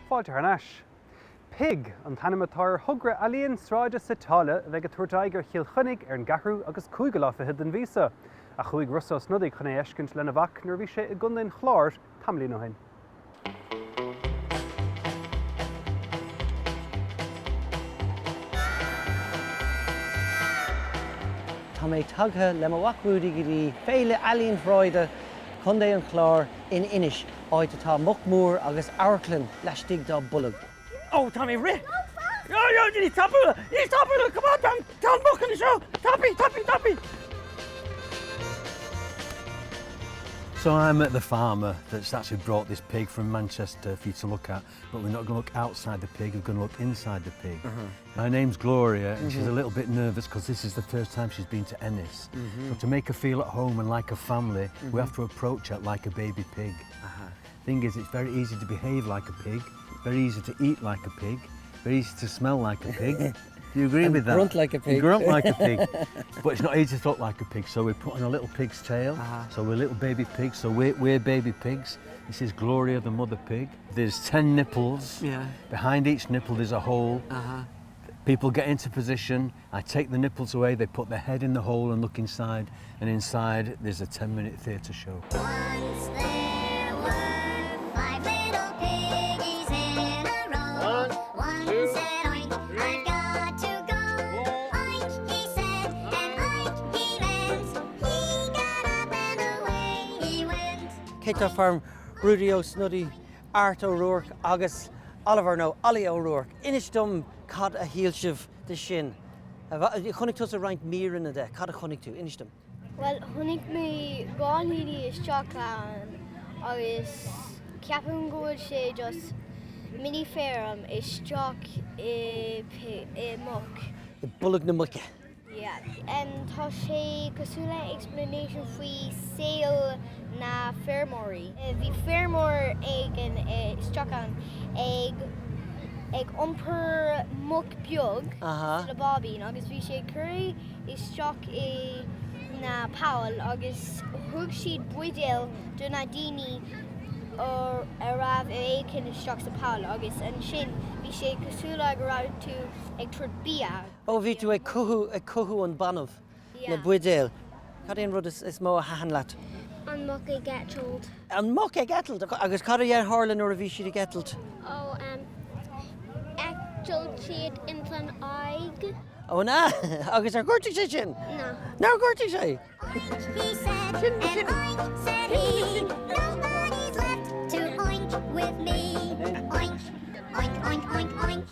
Fáilte ar Ennis. Pig an tanimetáir thugra Alíonn Sráide sa táille a bheith go tuairteáig ar Kilkenny ar an gceathrú agus 5 láife den vísa. A chuig Rossa Ó Snodaigh chun é eiscint lena bhac nuair bhí sé i gcondainn chláir tamlaí nó hain. Tá mé tagtha le mbeadh Rudi go dtí Féile Amharclann Sráide chun é an chláir in Innis áit atá muc mór agus Amharclann leis dá bulag. Oh, tá mé ri! Yo, he's topping! Come on, Tom, muc in the show! Toppy! So I'm at the farmer that's actually brought this pig from Manchester for you to look at, but we're not going to look outside the pig, we're going to look inside the pig. My name's Gloria and she's a little bit nervous because this is the first time she's been to Ennis. So to make her feel at home and like a family, we have to approach her like a baby pig. Thing is, it's very easy to behave like a pig, very easy to eat like a pig, very easy to smell like a pig. Do you agree with that? Grunt like a pig. Grunt like a pig. But it's not easy to look like a pig, so we put on a little pig's tail. So we're little baby pigs, so we're baby pigs. This is Gloria, the mother pig. There's 10 nipples. Yeah. Behind each nipple there's a hole. People get into position, I take the nipples away, they put their head in the hole and look inside, and inside there's a 10-minute theatre show. Once there were 5 little piggies in a row. One said, oink, I've got to go. Oink, he said, and oink, he went. He got up and away he went. Céitá farm Rudi Ó Snodaigh, Art O'Rourke agus Oliver nó Ollie O'Rourke. Inis dom cad a híl sibh de sin. Chonnig tus a roint mír in a de, cad a chonnig tú, inis dom. Well, chunig mé gáilhíí isteach lean agus ceapan gúil sé just mini fearm isteach i muc. I bulag na muce. Yeah. Tá sé cosúla explanation faoi saoil na fearmóirí. Bhí fearmór ag an isteach an ag iompar muc beag le bábín agus bhí sé curí isteach i na páil agus thug siad buidéal do na daoine ó a raibh écinn isteach sa páil agus an sin bhí sé cosúla go raibh tú ag trud bia. Ó bhí tú ag cothú an banmh na buidéal. Cad éon rud is mó a hahan leat? An muc ag getalt. An muc ag getalt? Agus cad a dhéar hála nuair a bhí siad ag getalt? Ó, eachtal siad in san aig. Ó na, agus ar gcuirteach sé sin? No. Ná gcuirteach sé? He said, and oink, said he. Nobody's left to oink with me. Oink, oink, oink, oink, oink.